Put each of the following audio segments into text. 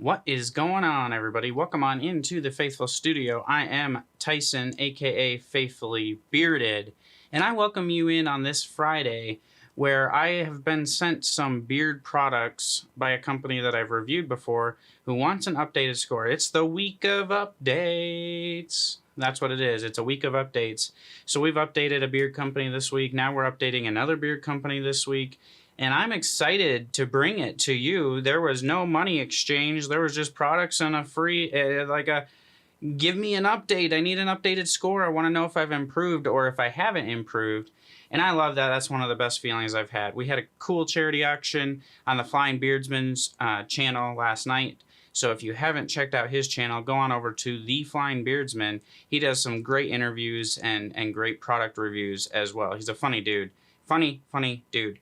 What is going on, everybody? Welcome on into the Faithful Studio. I am Tyson, aka Faithfully Bearded, and I welcome you in on this Friday where I have been sent some beard products by a company that I've reviewed before who wants an updated score. It's the week of updates. That's what it is. It's a week of updates. So we've updated a beard company this week. Now we're updating another beard company this week. And I'm excited to bring it to you. There was no money exchange. There was just products and a free, give me an update. I need an updated score. I want to know if I've improved or if I haven't improved. And I love that. That's one of the best feelings I've had. We had a cool charity auction on the Flying Beardsman's channel last night. So if you haven't checked out his channel, go on over to The Flying Beardsman. He does some great interviews and great product reviews as well. He's a funny dude. Funny dude.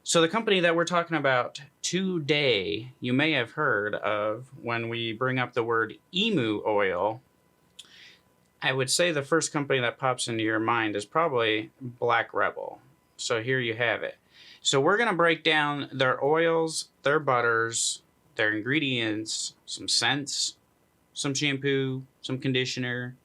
So the company that we're talking about today, you may have heard of when we bring up the word emu oil. I would say the first company that pops into your mind is probably Black Rebel. So here you have it. So we're going to break down their oils, their butters, their ingredients, some scents, some shampoo, some conditioner,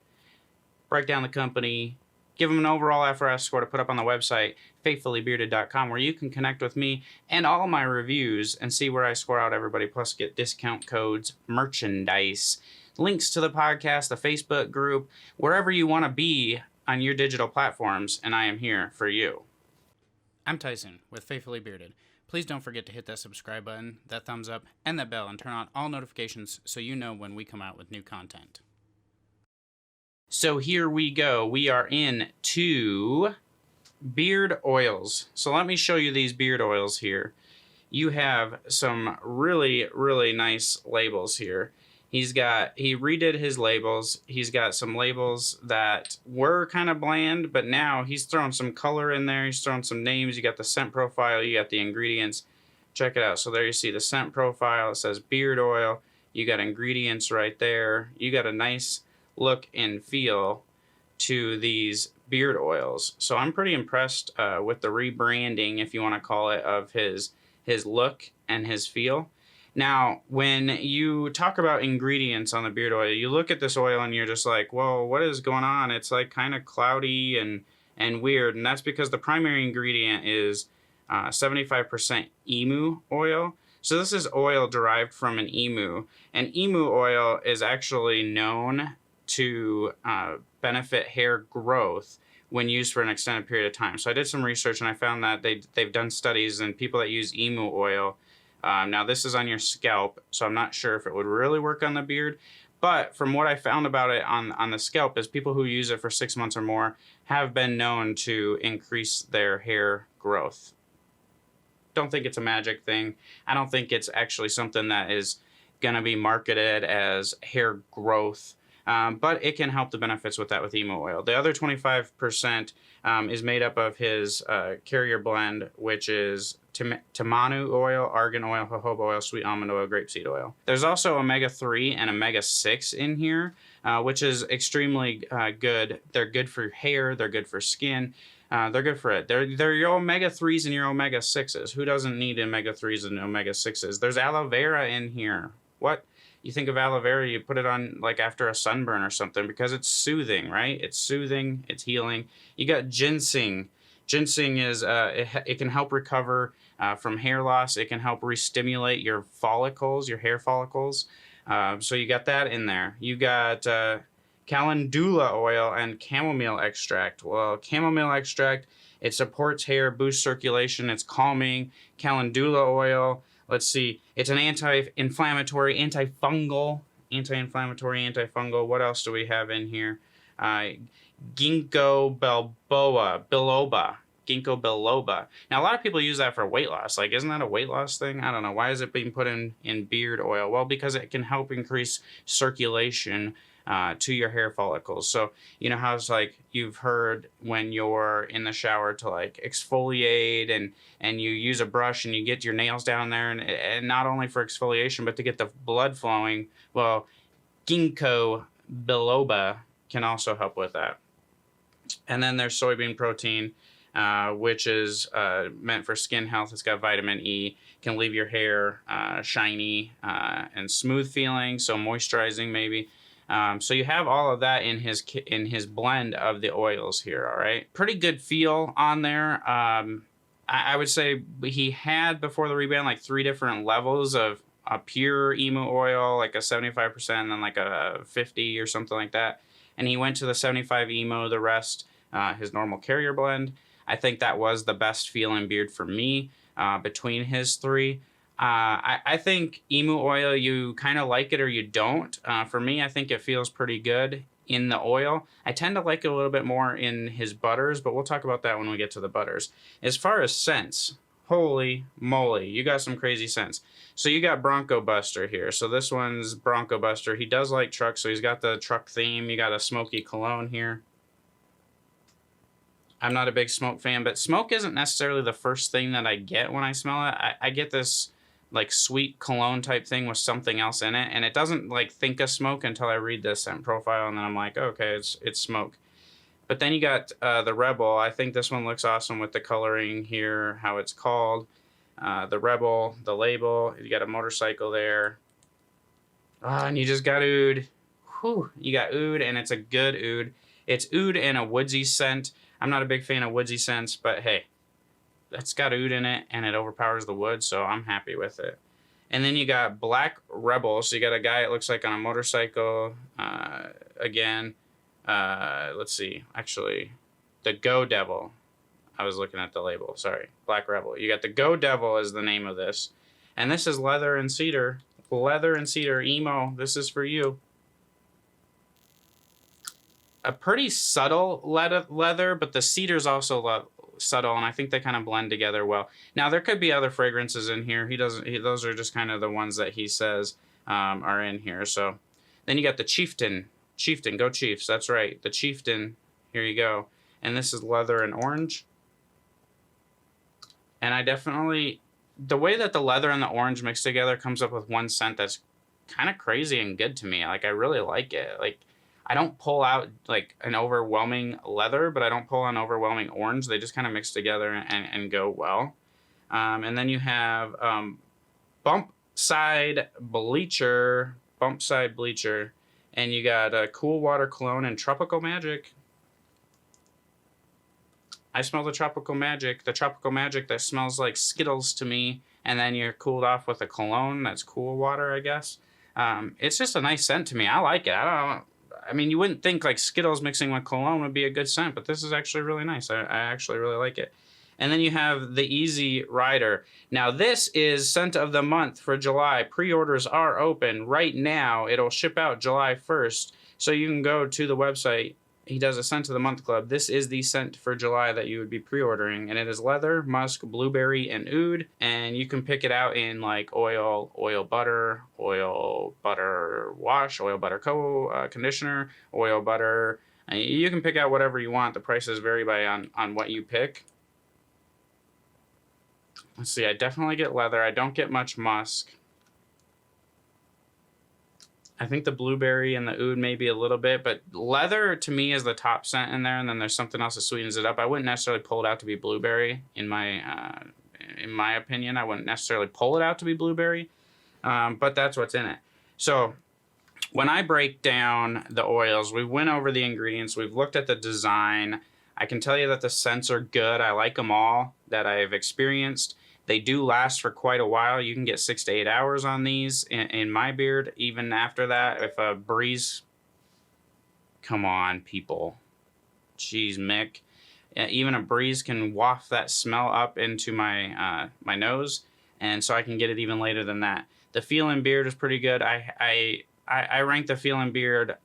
break down the company, give them an overall FRS score to put up on the website, faithfullybearded.com, where you can connect with me and all my reviews and see where I score out everybody, plus get discount codes, merchandise, links to the podcast, the Facebook group, wherever you want to be on your digital platforms, and I am here for you. I'm Tyson with Faithfully Bearded. Please don't forget to hit that subscribe button, that thumbs up, and that bell, and turn on all notifications so you know when we come out with new content. So here we go. We are into beard oils. So let me show you these beard oils here. You have some really, really nice labels here. He redid his labels. He's got some labels that were kind of bland, but now he's thrown some color in there. He's thrown some names. You got the scent profile. You got the ingredients. Check it out. So there you see the scent profile. It says beard oil. You got ingredients right there. You got a nice look and feel to these beard oils. So I'm pretty impressed with the rebranding, if you want to call it, of his look and his feel. Now, when you talk about ingredients on the beard oil, you look at this oil and you're just like, whoa, what is going on? It's like kind of cloudy and weird. And that's because the primary ingredient is 75% emu oil. So this is oil derived from an emu. And emu oil is actually known to benefit hair growth when used for an extended period of time. So I did some research and I found that they've done studies and people that use emu oil. Now this is on your scalp, so I'm not sure if it would really work on the beard. But from what I found about it on the scalp is people who use it for 6 months or more have been known to increase their hair growth. Don't think it's a magic thing. I don't think it's actually something that is going to be marketed as hair growth. But it can help the benefits with that with emu oil. The other 25% is made up of his carrier blend, which is tamanu oil, argan oil, jojoba oil, sweet almond oil, grapeseed oil. There's also omega-3 and omega-6 in here, which is extremely good. They're good for hair. They're good for skin. They're good for it. They're your omega-3s and your omega-6s. Who doesn't need omega-3s and omega-6s? There's aloe vera in here. What? You think of aloe vera, you put it on like after a sunburn or something because it's soothing, right? It's soothing, it's healing. You got ginseng. Ginseng is, it can help recover from hair loss. It can help re-stimulate your follicles, your hair follicles. So you got that in there. You got calendula oil and chamomile extract. Well, chamomile extract, it supports hair, boosts circulation, it's calming. Calendula oil, let's see, it's an anti-inflammatory, antifungal. What else do we have in here? Ginkgo biloba. Ginkgo biloba. Now, a lot of people use that for weight loss. Like, isn't that a weight loss thing? I don't know. Why is it being put in beard oil? Well, because it can help increase circulation to your hair follicles. So, you know how it's like you've heard when you're in the shower to like exfoliate and you use a brush and you get your nails down there and not only for exfoliation, but to get the blood flowing. Well, ginkgo biloba can also help with that. And then there's soybean protein. which is meant for skin health. It's got vitamin E, can leave your hair shiny and smooth feeling, so moisturizing maybe. So you have all of that in his blend of the oils here. All right, pretty good feel on there. I would say he had before the rebrand like 3 different levels of a pure emu oil, like a 75%, and then like a 50 or something like that. And he went to the 75 emo, the rest his normal carrier blend. I think that was the best feeling beard for me between his 3. I think emu oil, you kind of like it or you don't. For me, I think it feels pretty good in the oil. I tend to like it a little bit more in his butters, but we'll talk about that when we get to the butters. As far as scents, holy moly, you got some crazy scents. So you got Bronco Buster here. So this one's Bronco Buster. He does like trucks, so he's got the truck theme. You got a smoky cologne here. I'm not a big smoke fan, but smoke isn't necessarily the first thing that I get when I smell it. I get this like sweet cologne type thing with something else in it, and it doesn't like think of smoke until I read the scent profile, and then I'm like, okay, it's smoke. But then you got the Rebel. I think this one looks awesome with the coloring here, how it's called. The Rebel, the label. You got a motorcycle there. And you just got oud. Whew, you got oud, and it's a good oud. It's oud and a woodsy scent. I'm not a big fan of woodsy scents, but hey, it's got oud in it, and it overpowers the wood, so I'm happy with it. And then you got Black Rebel. So you got a guy, it looks like on a motorcycle. Again, let's see. Actually, the Go Devil. I was looking at the label. Sorry. Black Rebel. You got the Go Devil is the name of this. And this is leather and cedar. Leather and cedar emo. This is for you. A pretty subtle leather, but the cedar's also subtle, and I think they kind of blend together well. Now, there could be other fragrances in here. Those are just kind of the ones that he says are in here. So then you got the Chieftain. Chieftain, go Chiefs. That's right. The Chieftain. Here you go. And this is leather and orange. And I definitely, the way that the leather and the orange mix together comes up with one scent that's kind of crazy and good to me. Like, I really like it. Like, I don't pull out like an overwhelming leather, but I don't pull an overwhelming orange. They just kind of mix together and go well. And then you have Bump Side Bleacher, and you got a Cool Water Cologne and Tropical Magic. I smell the Tropical Magic that smells like Skittles to me, and then you're cooled off with a cologne that's cool water, I guess. It's just a nice scent to me. I like it. I mean, you wouldn't think like Skittles mixing with cologne would be a good scent, but this is actually really nice. I actually really like it. And then you have the Easy Rider. Now, this is scent of the month for July. Pre-orders are open right now. It'll ship out July 1st. So you can go to the website. He does a scent of the month club. This is the scent for July that you would be pre-ordering, and it is leather, musk, blueberry, and oud. And you can pick it out in like oil butter wash, oil butter conditioner, oil butter. You can pick out whatever you want. The prices vary on what you pick. Let's see. I definitely get leather. I don't get much musk. I think the blueberry and the oud maybe a little bit, but leather to me is the top scent in there, and then there's something else that sweetens it up. I wouldn't necessarily pull it out to be blueberry in my opinion. I wouldn't necessarily pull it out to be blueberry, but that's what's in it. So when I break down the oils, we went over the ingredients. We've looked at the design. I can tell you that the scents are good. I like them all that I've experienced. They do last for quite a while. You can get 6 to 8 hours on these in my beard. Even after that, if a breeze... Come on, people. Jeez, Mick. Even a breeze can waft that smell up into my my nose, and so I can get it even later than that. The Feelin' Beard is pretty good. I rank the Feelin' Beard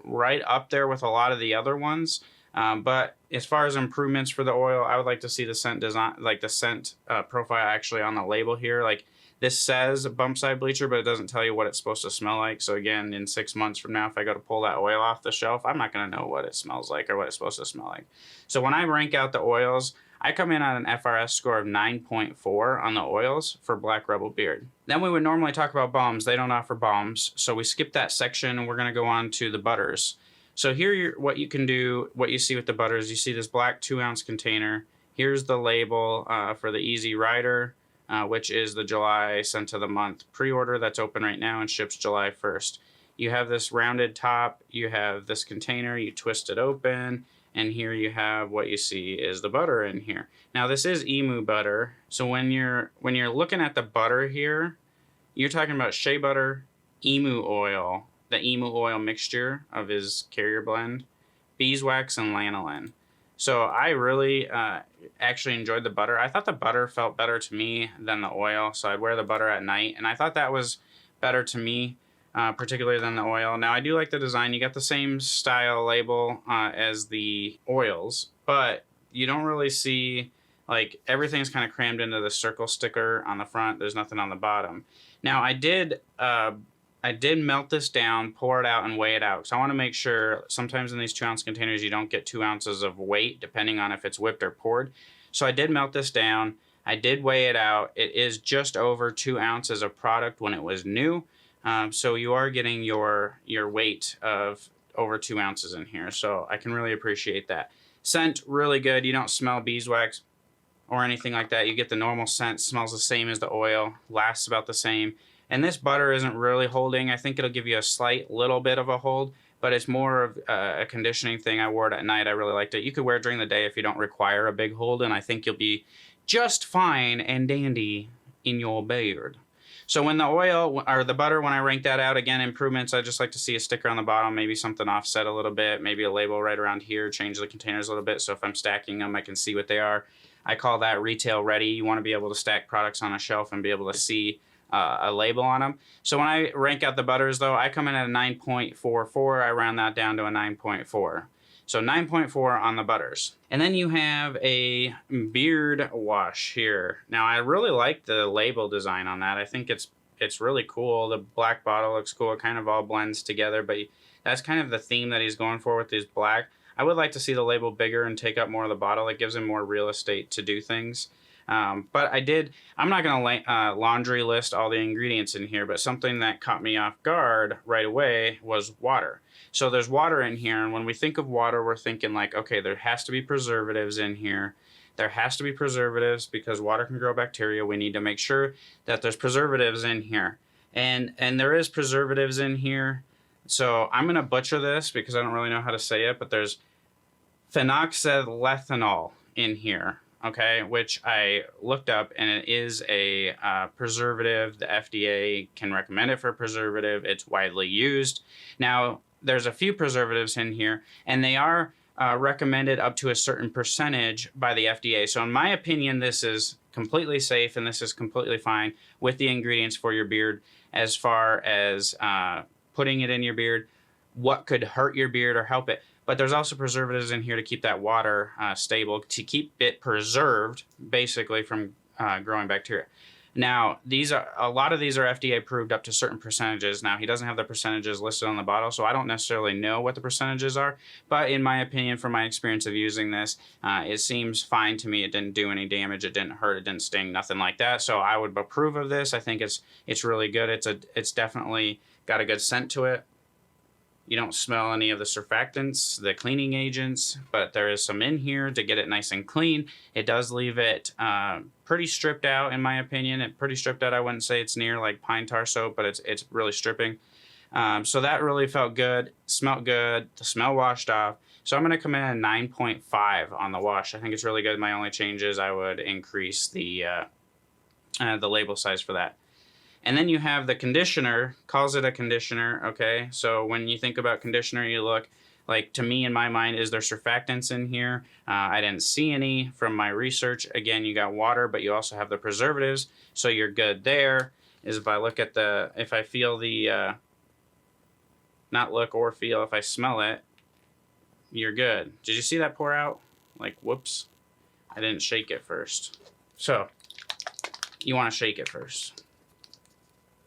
right up there with a lot of the other ones. But as far as improvements for the oil, I would like to see the scent design, like the scent profile actually on the label here. Like this says Bump Side Bleacher, but it doesn't tell you what it's supposed to smell like. So again, in 6 months from now, if I go to pull that oil off the shelf, I'm not going to know what it smells like or what it's supposed to smell like. So when I rank out the oils, I come in on an FRS score of 9.4 on the oils for Black Rebel Beard. Then we would normally talk about balms. They don't offer balms, so we skip that section and we're going to go on to the butters. So here, what you can do, what you see with the butter is you see this black 2-ounce container. Here's the label for the Easy Rider, which is the July scent of the month pre-order that's open right now and ships July 1st. You have this rounded top, you have this container, you twist it open, and here you have what you see is the butter in here. Now this is emu butter, so when you're looking at the butter here, you're talking about shea butter, emu oil, the emu oil mixture of his carrier blend, beeswax, and lanolin. So I really actually enjoyed the butter. I thought the butter felt better to me than the oil, so I'd wear the butter at night, and I thought that was better to me, particularly than the oil. Now I do like the design. You got the same style label as the oils, but you don't really see, like, everything's kind of crammed into the circle sticker on the front. There's nothing on the bottom. Now I did melt this down, pour it out, and weigh it out. So I want to make sure, sometimes in these 2-ounce containers you don't get 2 ounces of weight depending on if it's whipped or poured. So I did melt this down. I did weigh it out. It is just over 2 ounces of product when it was new. So you are getting your weight of over 2 ounces in here. So I can really appreciate that. Scent, really good. You don't smell beeswax or anything like that. You get the normal scent. Smells the same as the oil. Lasts about the same. And this butter isn't really holding. I think it'll give you a slight little bit of a hold, but it's more of a conditioning thing. I wore it at night. I really liked it. You could wear it during the day if you don't require a big hold, and I think you'll be just fine and dandy in your beard. So when the oil, or the butter, when I rank that out, again, improvements, I just like to see a sticker on the bottom, maybe something offset a little bit, maybe a label right around here, change the containers a little bit, so if I'm stacking them, I can see what they are. I call that retail ready. You want to be able to stack products on a shelf and be able to see a label on them. So when I rank out the butters, though, I come in at a 9.44. I round that down to a 9.4. So 9.4 on the butters. And then you have a beard wash here. Now, I really like the label design on that. I think it's really cool. The black bottle looks cool. It kind of all blends together, but that's kind of the theme that he's going for with these black. I would like to see the label bigger and take up more of the bottle. It gives him more real estate to do things. But I'm not going to laundry list all the ingredients in here, but something that caught me off guard right away was water. So there's water in here, and when we think of water, we're thinking like, okay, there has to be preservatives in here. There has to be preservatives because water can grow bacteria. We need to make sure that there's preservatives in here. And there is preservatives in here. So I'm going to butcher this because I don't really know how to say it, but there's phenoxyethanol in here. Okay, which I looked up, and it is a preservative. The FDA can recommend it for a preservative. It's widely used. Now, there's a few preservatives in here, and they are recommended up to a certain percentage by the FDA. So in my opinion, this is completely safe, and this is completely fine with the ingredients for your beard as far as putting it in your beard, what could hurt your beard or help it. But there's also preservatives in here to keep that water stable, to keep it preserved, basically, from growing bacteria. Now, a lot of these are FDA approved up to certain percentages. Now, he doesn't have the percentages listed on the bottle, so I don't necessarily know what the percentages are. But in my opinion, from my experience of using this, it seems fine to me. It didn't do any damage. It didn't hurt. It didn't sting. Nothing like that. So I would approve of this. I think it's really good. It's definitely got a good scent to it. You don't smell any of the surfactants, the cleaning agents, but there is some in here to get it nice and clean. It does leave it pretty stripped out, in my opinion. Pretty stripped out. I wouldn't say it's near like pine tar soap, but it's really stripping. So that really felt good, smelled good. The smell washed off. So I'm going to come in at 9.5 on the wash. I think it's really good. My only change is I would increase the label size for that. And then you have the conditioner, calls it a conditioner, okay? So when you think about conditioner, you look, like, to me, in my mind, is there surfactants in here? I didn't see any from my research. Again, you got water, but you also have the preservatives, so you're good there. Is if I look at if I feel the, not look or feel, if I smell it, you're good. Did you see that pour out? Like, whoops. I didn't shake it first. So, you want to shake it first.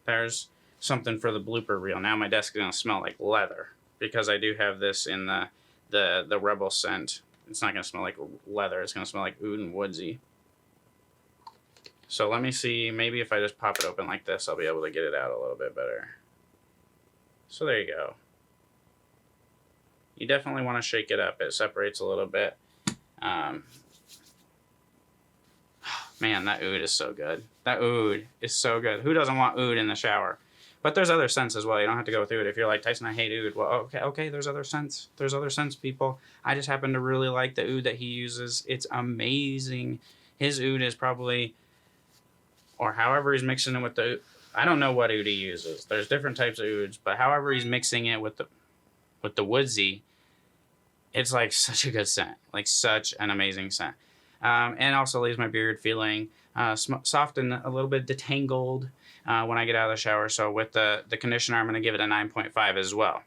There's something for the blooper reel. Now my desk is going to smell like leather because I do have this in the Rebel scent. It's not going to smell like leather. It's going to smell like oud and woodsy. So let me see. Maybe if I just pop it open like this, I'll be able to get it out a little bit better. So there you go. You definitely want to shake it up. It separates a little bit. Man, that oud is so good. That oud is so good. Who doesn't want oud in the shower? But there's other scents as well. You don't have to go with oud. If you're like, Tyson, I hate oud. Well, okay, there's other scents. There's other scents, people. I just happen to really like the oud that he uses. It's amazing. His oud is probably, or however he's mixing it with the, I don't know what oud he uses. There's different types of ouds, but however he's mixing it with the woodsy, it's like such a good scent. Like such an amazing scent. And also leaves my beard feeling soft and a little bit detangled when I get out of the shower. So with the conditioner, I'm going to give it a 9.5 as well.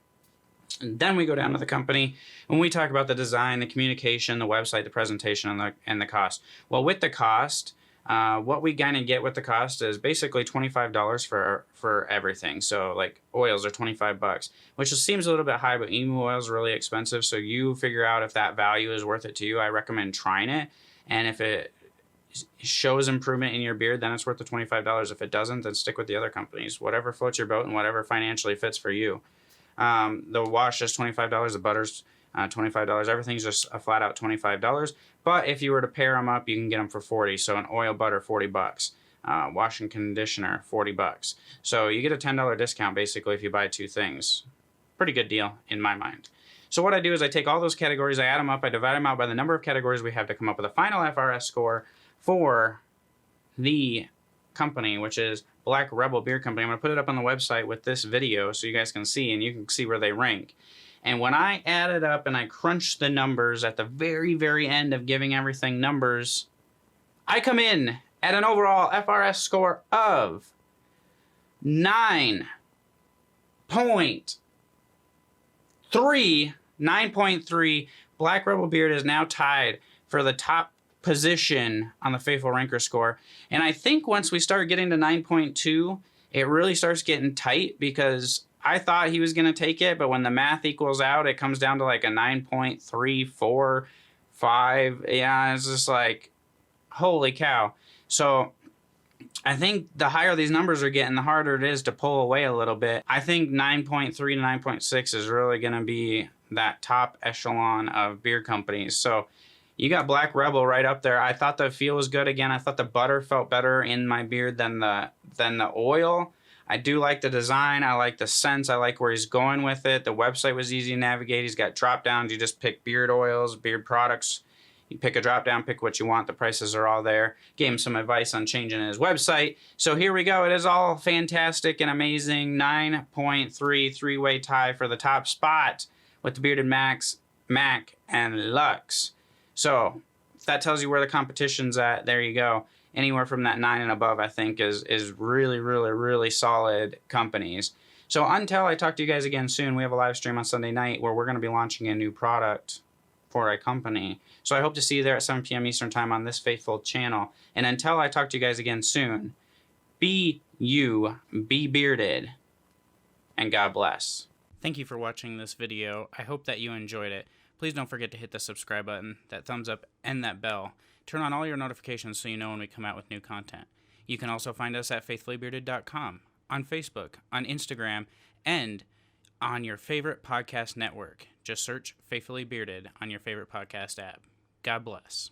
And then we go down to the company. When we talk about the design, the communication, the website, the presentation, and the cost. Well, with the cost, what we kind of get with the cost is basically $25 for everything. So like oils are $25, which just seems a little bit high, but emu oil is really expensive. So you figure out if that value is worth it to you. I recommend trying it. And if it shows improvement in your beard, then it's worth the $25. If it doesn't, then stick with the other companies. Whatever floats your boat and whatever financially fits for you. The wash is $25. The butter's $25. Everything's just a flat out $25. But if you were to pair them up, you can get them for $40. So an oil butter, $40. Wash and conditioner, $40. So you get a $10 discount basically if you buy two things. Pretty good deal in my mind. So what I do is I take all those categories, I add them up, I divide them out by the number of categories we have to come up with a final FRS score for the company, which is Black Rebel Beard Company. I'm going to put it up on the website with this video so you guys can see, and you can see where they rank. And when I add it up and I crunch the numbers at the very, very end of giving everything numbers, I come in at an overall FRS score of 9.3. Black Rebel Beard is now tied for the top position on the Faithful Ranker score. And I think once we start getting to 9.2, it really starts getting tight because I thought he was going to take it, but when the math equals out, it comes down to like a 9.345. Yeah, it's just like, holy cow. So I think the higher these numbers are getting, the harder it is to pull away a little bit. I think 9.3 to 9.6 is really going to be that top echelon of beer companies. So you got Black Rebel right up there. I thought the feel was good again. I thought the butter felt better in my beard than the oil. I do like the design. I like the scents. I like where he's going with it. The website was easy to navigate. He's got drop downs. You just pick beard oils, beard products. You pick a drop down, pick what you want. The prices are all there. Gave him some advice on changing his website. So here we go. It is all fantastic and amazing. 9.3 three-way tie for the top spot with the Bearded Max, Mac, and Lux. So if that tells you where the competition's at, there you go. Anywhere from that 9 and above, I think, is really, really, really solid companies. So until I talk to you guys again soon, we have a live stream on Sunday night where we're going to be launching a new product for a company. So I hope to see you there at 7 p.m. Eastern Time on this faithful channel. And until I talk to you guys again soon, be you, be bearded, and God bless. Thank you for watching this video. I hope that you enjoyed it. Please don't forget to hit the subscribe button, that thumbs up, and that bell. Turn on all your notifications so you know when we come out with new content. You can also find us at faithfullybearded.com, on Facebook, on Instagram, and on your favorite podcast network. Just search Faithfully Bearded on your favorite podcast app. God bless.